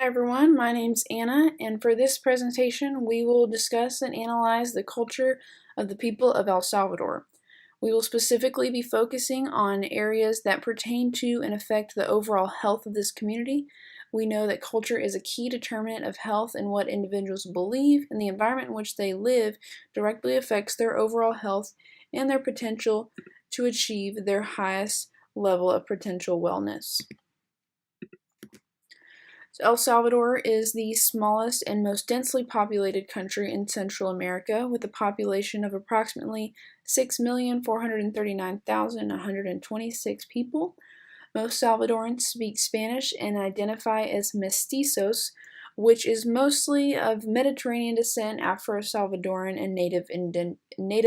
Hi everyone, my name's Anna, and for this presentation we will discuss and analyze the culture of the people of El Salvador. We will specifically be focusing on areas that pertain to and affect the overall health of this community. We know that culture is a key determinant of health, and what individuals believe and the environment in which they live directly affects their overall health and their potential to achieve their highest level of potential wellness. So El Salvador is the smallest and most densely populated country in Central America, with a population of approximately 6,439,126 people. Most Salvadorans speak Spanish and identify as mestizos, which is mostly of Mediterranean descent, Afro-Salvadoran, and native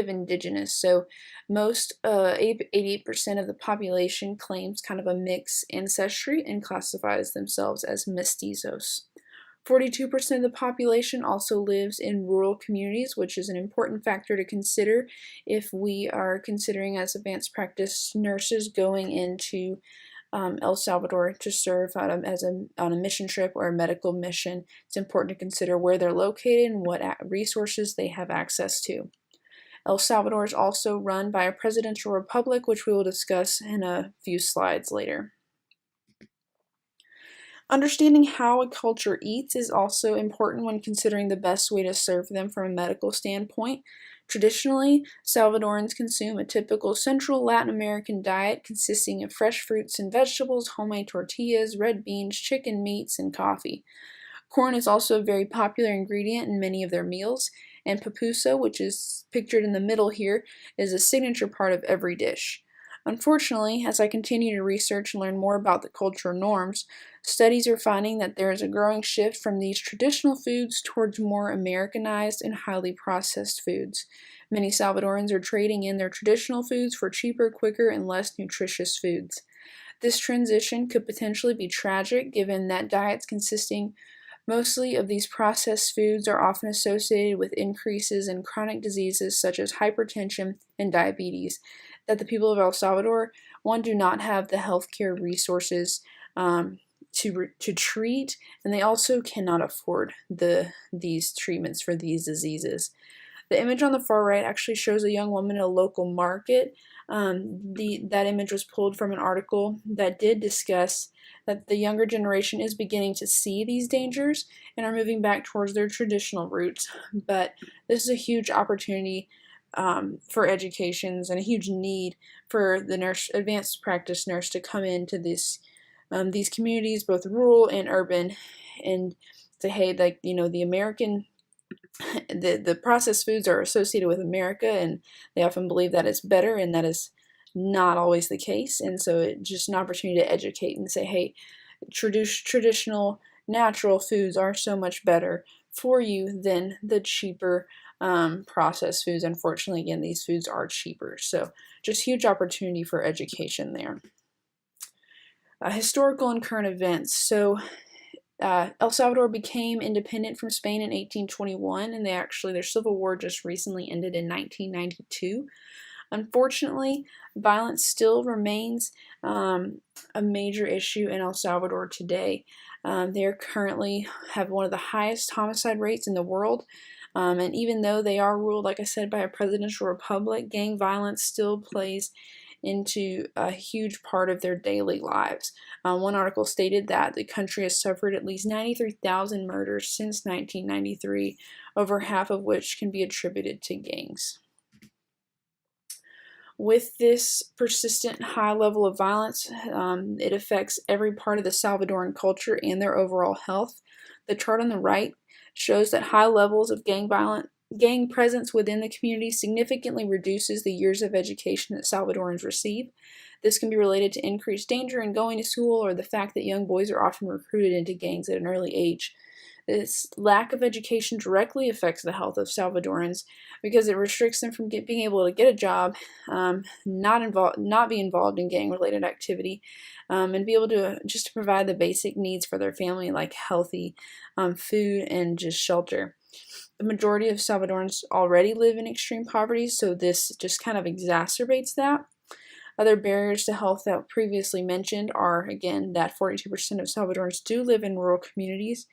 indigenous. So most 88% of the population claims kind of a mixed ancestry and classifies themselves as mestizos. 42% of the population also lives in rural communities, which is an important factor to consider if we are considering as advanced practice nurses going into El Salvador to serve on a mission trip or a medical mission. It's important to consider where they're located and what resources they have access to. El Salvador is also run by a presidential republic, which we will discuss in a few slides later. Understanding how a culture eats is also important when considering the best way to serve them from a medical standpoint. Traditionally, Salvadorans consume a typical Central Latin American diet consisting of fresh fruits and vegetables, homemade tortillas, red beans, chicken meats, and coffee. Corn is also a very popular ingredient in many of their meals, and pupusa, which is pictured in the middle here, is a signature part of every dish. Unfortunately, as I continue to research and learn more about the cultural norms, studies are finding that there is a growing shift from these traditional foods towards more Americanized and highly processed foods. Many Salvadorans are trading in their traditional foods for cheaper, quicker, and less nutritious foods. This transition could potentially be tragic, given that diets consisting mostly of these processed foods are often associated with increases in chronic diseases such as hypertension and diabetes, that the people of El Salvador, one, do not have the healthcare resources to treat, and they also cannot afford these treatments for these diseases. The image on the far right actually shows a young woman in a local market. That image was pulled from an article that did discuss that the younger generation is beginning to see these dangers and are moving back towards their traditional roots. But this is a huge opportunity for educations and a huge need for the advanced practice nurse to come into these communities, both rural and urban, and say, hey, like, the American the processed foods are associated with America, and they often believe that it's better, and that is not always the case. And so it's just an opportunity to educate and say, hey, traditional natural foods are so much better for you than the cheaper processed foods. Unfortunately, again, these foods are cheaper. So just huge opportunity for education there. Historical and current events. So El Salvador became independent from Spain in 1821, and their civil war just recently ended in 1992. Unfortunately, violence still remains a major issue in El Salvador today. They currently have one of the highest homicide rates in the world, and even though they are ruled, like I said, by a presidential republic, gang violence still plays into a huge part of their daily lives. One article stated that the country has suffered at least 93,000 murders since 1993, over half of which can be attributed to gangs. With this persistent high level of violence, it affects every part of the Salvadoran culture and their overall health. The chart on the right shows that high levels of gang presence within the community significantly reduces the years of education that Salvadorans receive. This can be related to increased danger in going to school, or the fact that young boys are often recruited into gangs at an early age. This lack of education directly affects the health of Salvadorans because it restricts them from being able to get a job, not be involved in gang-related activity, and be able to just provide the basic needs for their family, like healthy food and just shelter. The majority of Salvadorans already live in extreme poverty, so this just kind of exacerbates that. Other barriers to health that previously mentioned are, again, that 42% of Salvadorans do live in rural communities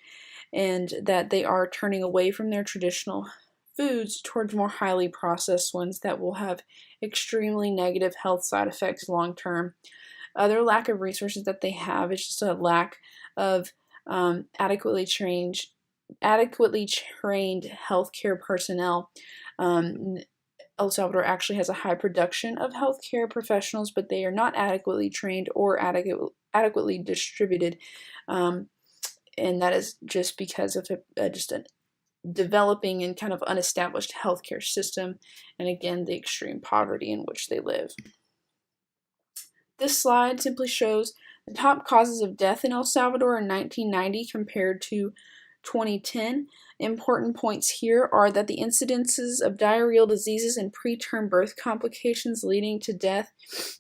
and that they are turning away from their traditional foods towards more highly processed ones that will have extremely negative health side effects long term. Other lack of resources that they have is just a lack of adequately trained healthcare personnel. El Salvador actually has a high production of healthcare professionals, but they are not adequately trained or adequately distributed, and that is just because of just a developing and kind of unestablished healthcare system, and again, the extreme poverty in which they live. This slide simply shows the top causes of death in El Salvador in 1990 compared to 2010. Important points here are that the incidences of diarrheal diseases and preterm birth complications leading to death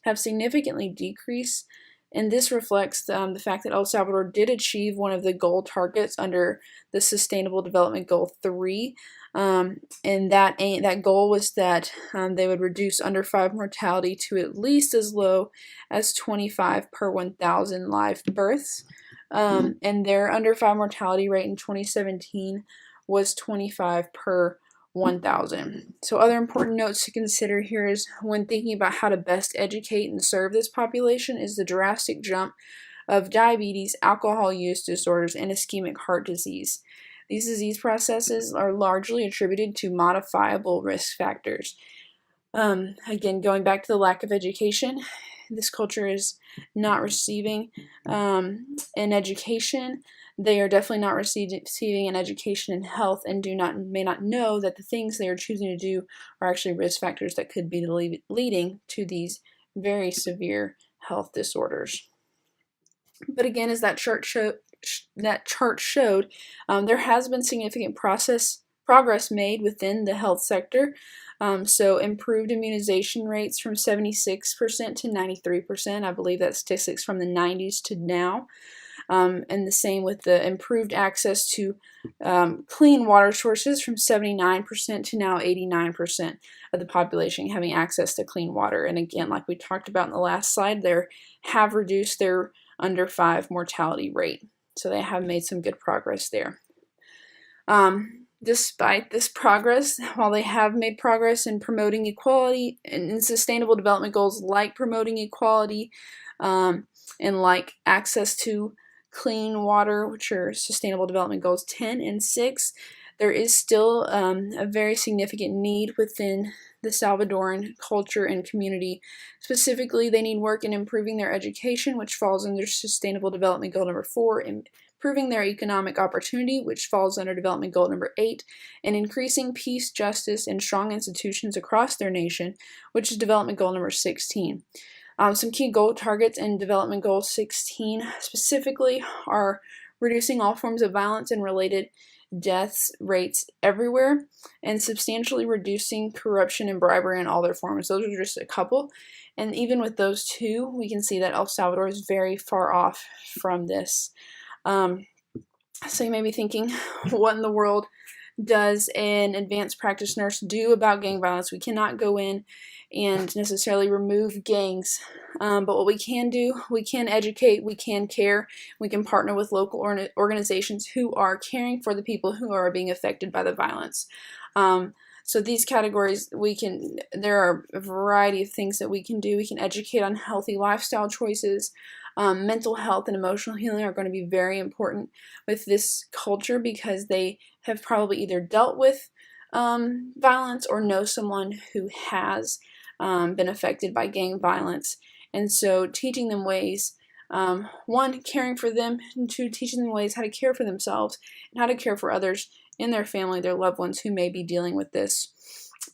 have significantly decreased, and this reflects the fact that El Salvador did achieve one of the goal targets under the Sustainable Development Goal 3, and that goal was that they would reduce under 5 mortality to at least as low as 25 per 1,000 live births. And their under 5 mortality rate in 2017 was 25 per 1,000. So other important notes to consider here is when thinking about how to best educate and serve this population is the drastic jump of diabetes, alcohol use disorders, and ischemic heart disease. These disease processes are largely attributed to modifiable risk factors. Again, going back to the lack of education, this culture is not receiving an education. They are definitely not receiving an education in health and may not know that the things they are choosing to do are actually risk factors that could be leading to these very severe health disorders. But again, as that chart showed, there has been significant progress made within the health sector. So improved immunization rates from 76% to 93%. I believe that statistics from the 90s to now. And the same with the improved access to clean water sources from 79% to now 89% of the population having access to clean water. And again, like we talked about in the last slide, they have reduced their under 5 mortality rate. So they have made some good progress there. Despite this progress, while they have made progress in promoting equality and in sustainable development goals like promoting equality and like access to clean water, which are Sustainable Development Goals 10 and 6, there is still a very significant need within the Salvadoran culture and community. Specifically, they need work in improving their education, which falls under Sustainable Development Goal number 4, improving their economic opportunity, which falls under Development Goal number 8, and increasing peace, justice, and strong institutions across their nation, which is Development Goal number 16. Some key goal targets in Development Goal 16 specifically are reducing all forms of violence and related deaths rates everywhere, and substantially reducing corruption and bribery in all their forms. Those are just a couple, and even with those two, we can see that El Salvador is very far off from this. So you may be thinking, what in the world does an advanced practice nurse do about gang violence? We cannot go in and necessarily remove gangs, but what we can do, we can educate, we can care, we can partner with local organizations who are caring for the people who are being affected by the violence. So these categories, there are a variety of things that we can do. We can educate on healthy lifestyle choices. Mental health and emotional healing are going to be very important with this culture because they have probably either dealt with violence or know someone who has been affected by gang violence. And so teaching them ways, one, caring for them, and two, teaching them ways how to care for themselves and how to care for others in their family, their loved ones who may be dealing with this.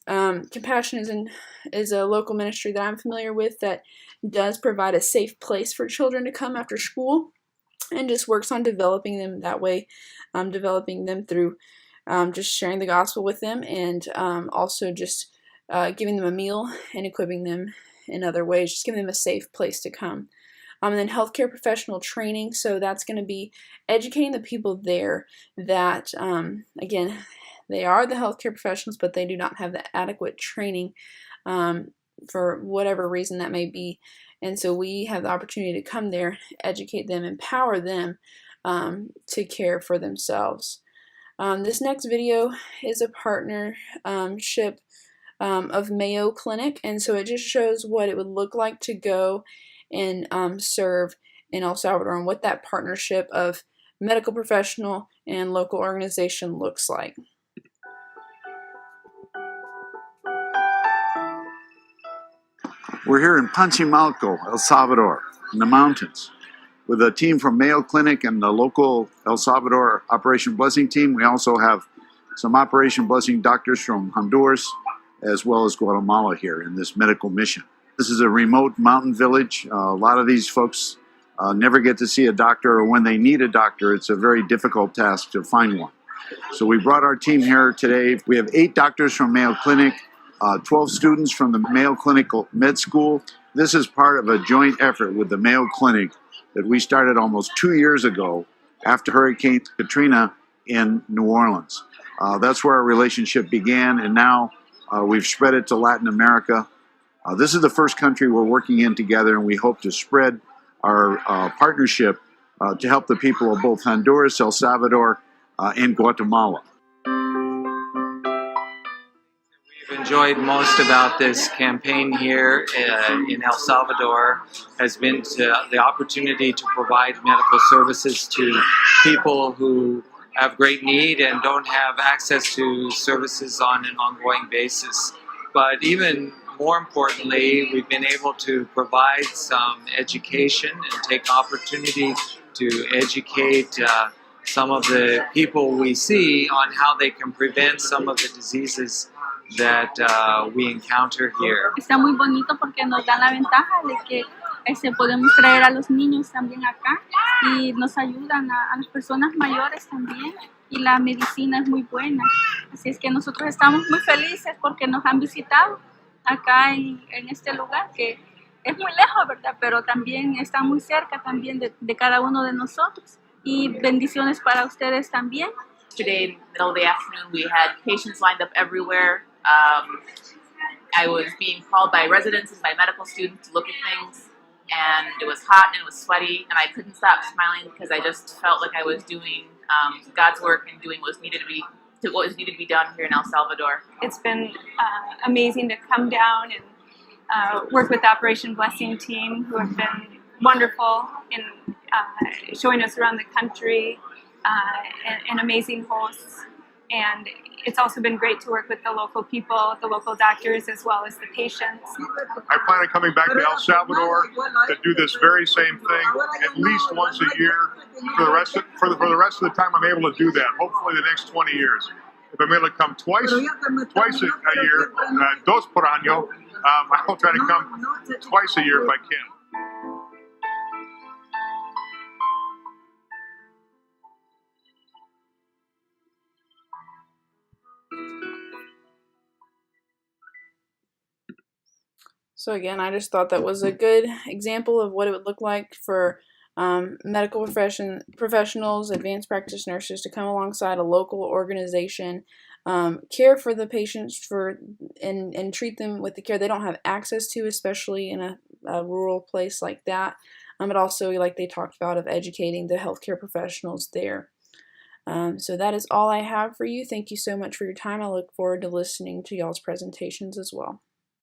Compassion is a local ministry that I'm familiar with that does provide a safe place for children to come after school and just works on developing them that way, developing them through just sharing the gospel with them and also just giving them a meal and equipping them in other ways, just giving them a safe place to come. And then healthcare professional training, so that's going to be educating the people there that, again, they are the healthcare professionals, but they do not have the adequate training for whatever reason that may be. And so we have the opportunity to come there, educate them, empower them to care for themselves. This next video is a partnership of Mayo Clinic, and so it just shows what it would look like to go and serve in El Salvador and what that partnership of medical professional and local organization looks like. We're here in Panchimalco, El Salvador, in the mountains, with a team from Mayo Clinic and the local El Salvador Operation Blessing team. We also have some Operation Blessing doctors from Honduras, as well as Guatemala here in this medical mission. This is a remote mountain village. A lot of these folks never get to see a doctor, or when they need a doctor, it's a very difficult task to find one. So we brought our team here today. We have 8 doctors from Mayo Clinic, 12 students from the Mayo Clinic Med School. This is part of a joint effort with the Mayo Clinic that we started almost 2 years ago after Hurricane Katrina in New Orleans. That's where our relationship began, and now we've spread it to Latin America. This is the first country we're working in together, and we hope to spread our partnership to help the people of both Honduras, El Salvador, and Guatemala. We've enjoyed most about this campaign here in El Salvador has been the opportunity to provide medical services to people who have great need and don't have access to services on an ongoing basis. But even more importantly, we've been able to provide some education and take opportunity to educate some of the people we see on how they can prevent some of the diseases that we encounter here. Está muy bonito porque nos dan la ventaja de que podemos traer a los niños también acá y nos ayudan a las personas mayores también, y la medicina es muy buena. Así es que nosotros estamos muy felices porque nos han visitado acá en este lugar, que es muy lejos, ¿verdad? Pero también está muy cerca también de cada uno de nosotros. Y bendiciones para ustedes también. Yesterday, in the middle of the afternoon, we had patients lined up everywhere. I was being called by residents and by medical students to look at things, and it was hot and it was sweaty, and I couldn't stop smiling because I just felt like I was doing God's work and doing what was needed to be done here in El Salvador. It's been amazing to come down and work with the Operation Blessing team, who have been wonderful in showing us around the country and amazing hosts. And it's also been great to work with the local people, the local doctors, as well as the patients. I plan on coming back to El Salvador to do this very same thing at least once a year for the rest of the time I'm able to do that. Hopefully the next 20 years. If I'm able to come twice a year, dos por año, I'll try to come twice a year if I can. So again, I just thought that was a good example of what it would look like for medical professionals, advanced practice nurses to come alongside a local organization, care for the patients and treat them with the care they don't have access to, especially in a rural place like that. But also, like they talked about, of educating the healthcare professionals there. So that is all I have for you. Thank you so much for your time. I look forward to listening to y'all's presentations as well.